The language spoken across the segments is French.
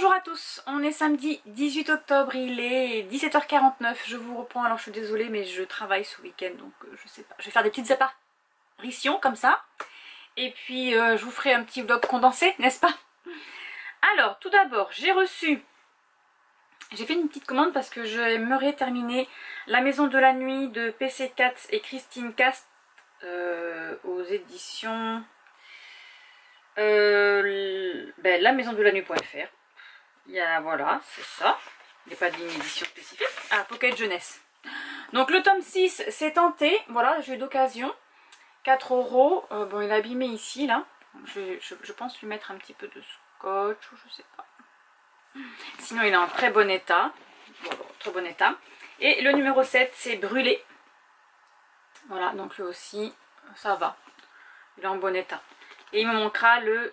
Bonjour à tous, on est samedi 18 octobre, il est 17h49, je vous reprends, alors je suis désolée mais je travaille ce week-end donc je sais pas, je vais faire des petites apparitions comme ça et puis je vous ferai un petit vlog condensé, n'est-ce pas? Alors tout d'abord j'ai fait une petite commande parce que j'aimerais terminer La Maison de la Nuit de PC Katz et Christine Cast aux éditions La Maison de la Nuit.fr. Il y a, voilà, c'est ça. Il n'y a pas d'une édition spécifique. Ah, Pocket Jeunesse. Donc le tome 6, c'est tenté. Voilà, j'ai eu d'occasion. 4 euros. Bon, il est abîmé ici, là. Je pense lui mettre un petit peu de scotch, ou je sais pas. Sinon, il est en très bon état. Bon, très bon état. Et le numéro 7, c'est Brûlé. Voilà, donc lui aussi, ça va. Il est en bon état. Et il me manquera le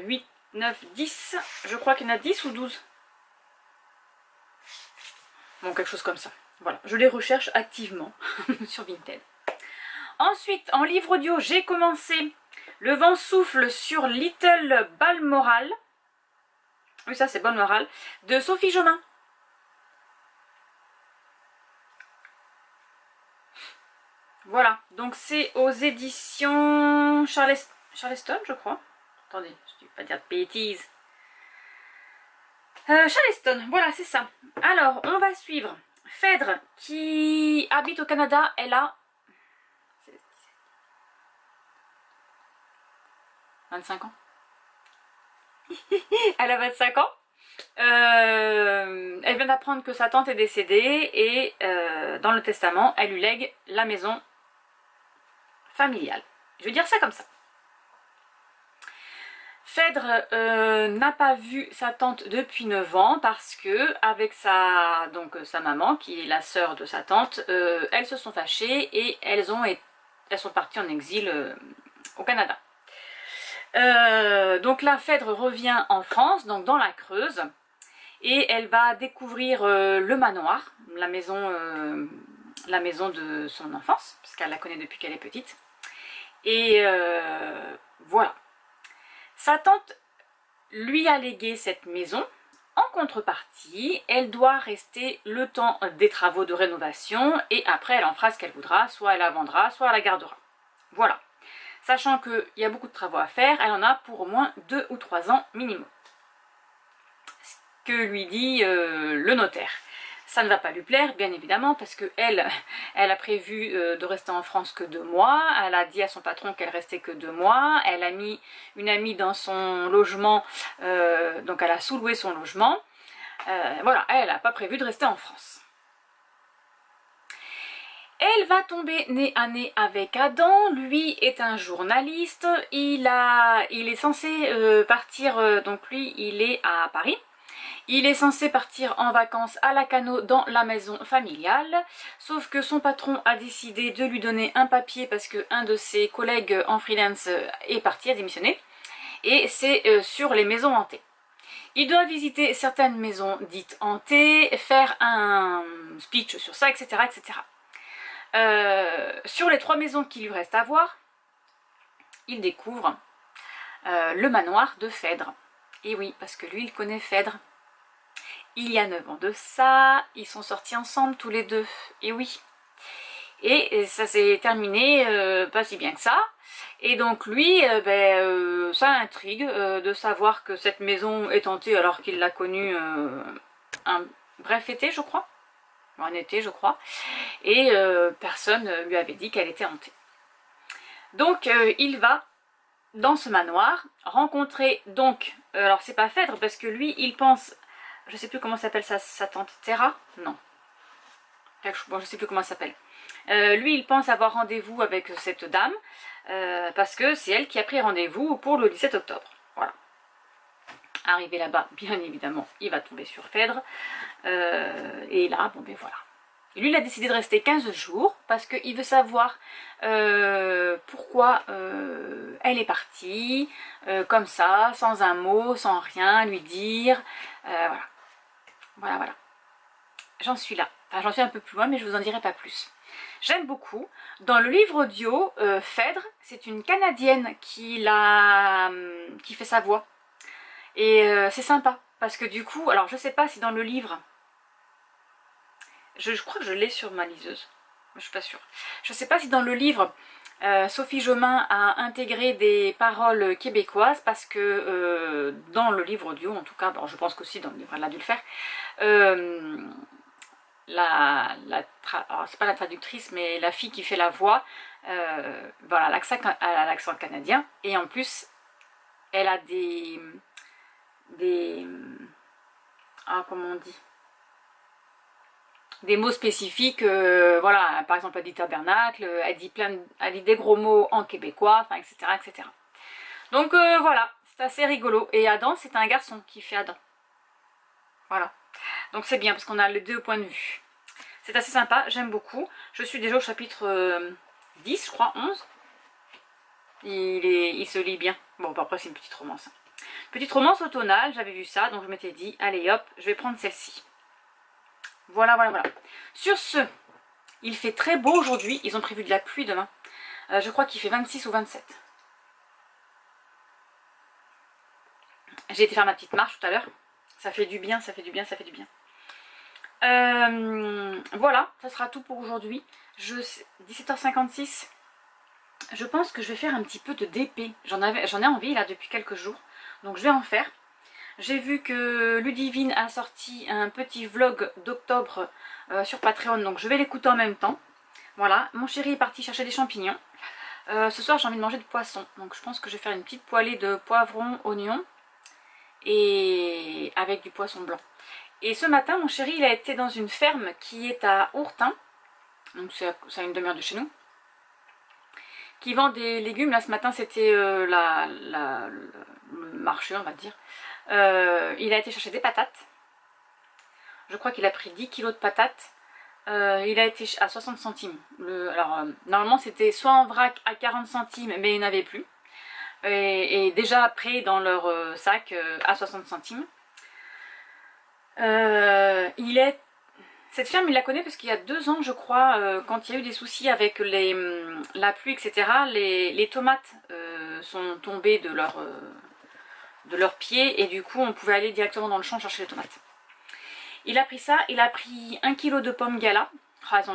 8, 9, 10. Je crois qu'il y en a 10 ou 12. Bon, quelque chose comme ça. Voilà, je les recherche activement sur Vinted. Ensuite, en livre audio, j'ai commencé Le vent souffle sur Little Balmoral. Oui, ça c'est Balmoral. De Sophie Jomain. Voilà, donc c'est aux éditions Charleston, je crois. Attendez, je ne vais pas dire de bêtises. Charleston, voilà, c'est ça. Alors, on va suivre Phèdre, qui habite au Canada. Elle a 25 ans. Elle a 25 ans. Elle vient d'apprendre que sa tante est décédée et dans le testament, elle lui lègue la maison familiale. Je vais dire ça comme ça. Phèdre n'a pas vu sa tante depuis 9 ans parce que avec sa maman, qui est la sœur de sa tante, elles se sont fâchées et elles sont parties en exil au Canada. Donc là, Phèdre revient en France, donc dans la Creuse, et elle va découvrir le manoir, la maison de son enfance, puisqu'elle la connaît depuis qu'elle est petite. Et voilà. Sa tante lui a légué cette maison. En contrepartie, elle doit rester le temps des travaux de rénovation et après elle en fera ce qu'elle voudra, soit elle la vendra, soit elle la gardera. Voilà. Sachant qu'il y a beaucoup de travaux à faire, elle en a pour au moins 2 ou 3 ans minimum. Ce que lui dit le notaire. Ça ne va pas lui plaire, bien évidemment, parce qu'elle a prévu de rester en France que 2 mois. Elle a dit à son patron qu'elle restait que 2 mois. Elle a mis une amie dans son logement, donc elle a sous-loué son logement. Voilà, elle n'a pas prévu de rester en France. Elle va tomber nez à nez avec Adam. Lui est un journaliste. Il est censé partir, donc lui il est à Paris. Il est censé partir en vacances à Lacanau dans la maison familiale, sauf que son patron a décidé de lui donner un papier parce qu'un de ses collègues en freelance est parti, a démissionné, et c'est sur les maisons hantées. Il doit visiter certaines maisons dites hantées, faire un speech sur ça, etc. etc. Sur les 3 maisons qu'il lui reste à voir, il découvre le manoir de Phèdre. Et oui, parce que lui, il connaît Phèdre. Il y a 9 ans de ça, ils sont sortis ensemble tous les deux, et oui. Et ça s'est terminé pas si bien que ça. Et donc lui, ça intrigue de savoir que cette maison est hantée alors qu'il l'a connue un bref été, je crois. Un été, je crois. Et personne lui avait dit qu'elle était hantée. Donc il va dans ce manoir rencontrer donc, alors c'est pas Phèdre parce que lui il pense, je sais plus comment s'appelle sa tante, Terra? Non. Bon, je sais plus comment ça s'appelle. Lui, il pense avoir rendez-vous avec cette dame, parce que c'est elle qui a pris rendez-vous pour le 17 octobre. Voilà. Arrivé là-bas, bien évidemment, il va tomber sur Phèdre. Et là, bon ben voilà. Et lui, il a décidé de rester 15 jours, parce qu'il veut savoir pourquoi elle est partie, comme ça, sans un mot, sans rien lui dire. Voilà. Voilà. J'en suis là. Enfin, j'en suis un peu plus loin, mais je vous en dirai pas plus. J'aime beaucoup. Dans le livre audio, Phèdre, c'est une Canadienne qui fait sa voix. Et c'est sympa. Parce que du coup, alors je sais pas si dans le livre, je crois que je l'ai sur ma liseuse, je suis pas sûre. Je sais pas si dans le livre, Sophie Jomain a intégré des paroles québécoises, parce que dans le livre audio, en tout cas, bon, je pense qu'aussi dans le livre elle a dû le faire, alors c'est pas la traductrice, mais la fille qui fait la voix, voilà, elle a l'accent canadien, et en plus elle a comment on dit, des mots spécifiques, voilà, par exemple elle dit tabernacle, elle dit des gros mots en québécois, enfin, etc., etc. Donc voilà, c'est assez rigolo. Et Adam, c'est un garçon qui fait Adam. Voilà. Donc c'est bien parce qu'on a les deux points de vue. C'est assez sympa, j'aime beaucoup. Je suis déjà au chapitre 10, je crois, 11. Il se lit bien. Bon, bah, après c'est une petite romance. Petite romance automnale, j'avais vu ça, donc je m'étais dit, allez hop, je vais prendre celle-ci. Voilà, voilà, voilà. Sur ce, il fait très beau aujourd'hui. Ils ont prévu de la pluie demain. Je crois qu'il fait 26 ou 27. J'ai été faire ma petite marche tout à l'heure. Ça fait du bien, ça fait du bien, ça fait du bien. Voilà, ça sera tout pour aujourd'hui. 17h56. Je pense que je vais faire un petit peu de DP. J'en ai envie là depuis quelques jours. Donc je vais en faire. J'ai vu que Ludivine a sorti un petit vlog d'octobre sur Patreon. Donc je vais l'écouter en même temps. Voilà, mon chéri est parti chercher des champignons. Ce soir j'ai envie de manger de poisson. Donc je pense que je vais faire une petite poêlée de poivrons, oignons. Et avec du poisson blanc. Et ce matin, mon chéri, il a été dans une ferme qui est à Ourtin. Donc c'est à une demi-heure de chez nous. Qui vend des légumes. Là ce matin c'était le marché, on va dire. Il a été chercher des patates. Je crois qu'il a pris 10 kilos de patates. Il a été à 60 centimes. Normalement c'était soit en vrac à 40 centimes, mais il n'avait plus. Et déjà après dans leur sac à 60 centimes. Cette ferme il la connaît parce qu'il y a 2 ans je crois, quand il y a eu des soucis avec la pluie, etc. Les tomates sont tombées de leurs pieds, et du coup on pouvait aller directement dans le champ chercher les tomates. Il a pris ça, il a pris 1 kg de pommes gala. Ah, elles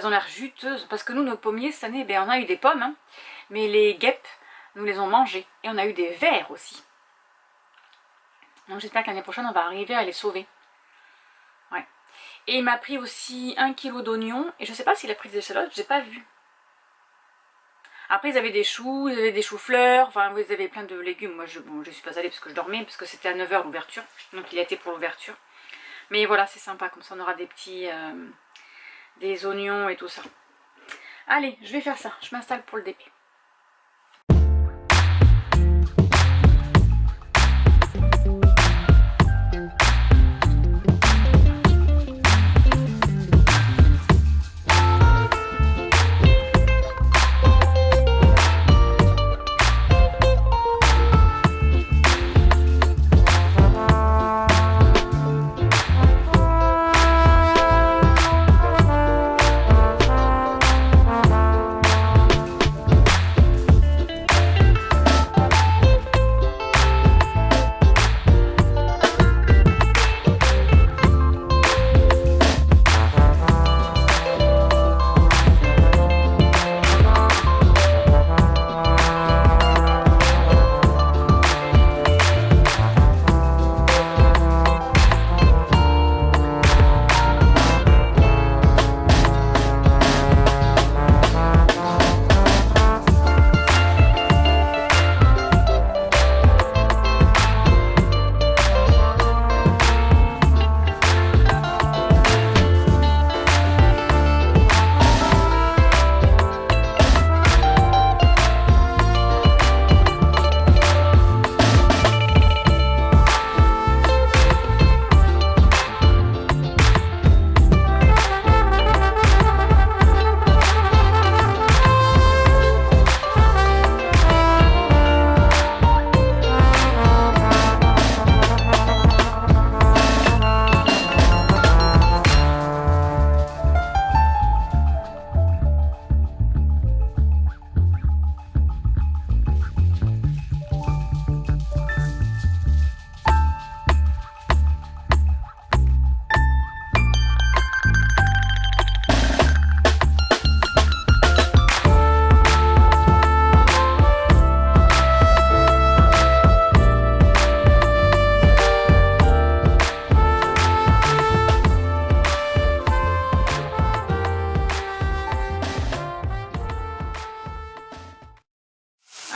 ont l'air juteuses, parce que nous nos pommiers cette année, ben, on a eu des pommes, hein, mais les guêpes nous les ont mangées, et on a eu des vers aussi. Donc j'espère que l'année prochaine on va arriver à les sauver. Ouais. Et il m'a pris aussi 1 kg d'oignons, et je sais pas s'il a pris des échalotes, j'ai pas vu. Après ils avaient des choux, ils avaient des choux-fleurs, enfin ils avaient plein de légumes. Moi je suis pas allée parce que je dormais, parce que c'était à 9 h l'ouverture, donc il a été pour l'ouverture. Mais voilà, c'est sympa, comme ça on aura des petits des oignons et tout ça. Allez, je vais faire ça, je m'installe pour le DP.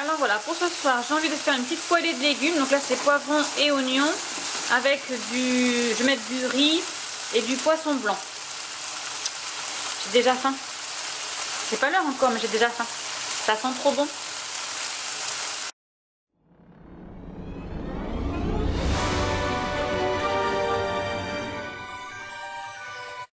Alors voilà, pour ce soir, j'ai envie de faire une petite poêlée de légumes. Donc là, c'est poivrons et oignons avec je vais mettre du riz et du poisson blanc. J'ai déjà faim. C'est pas l'heure encore, mais j'ai déjà faim. Ça sent trop bon.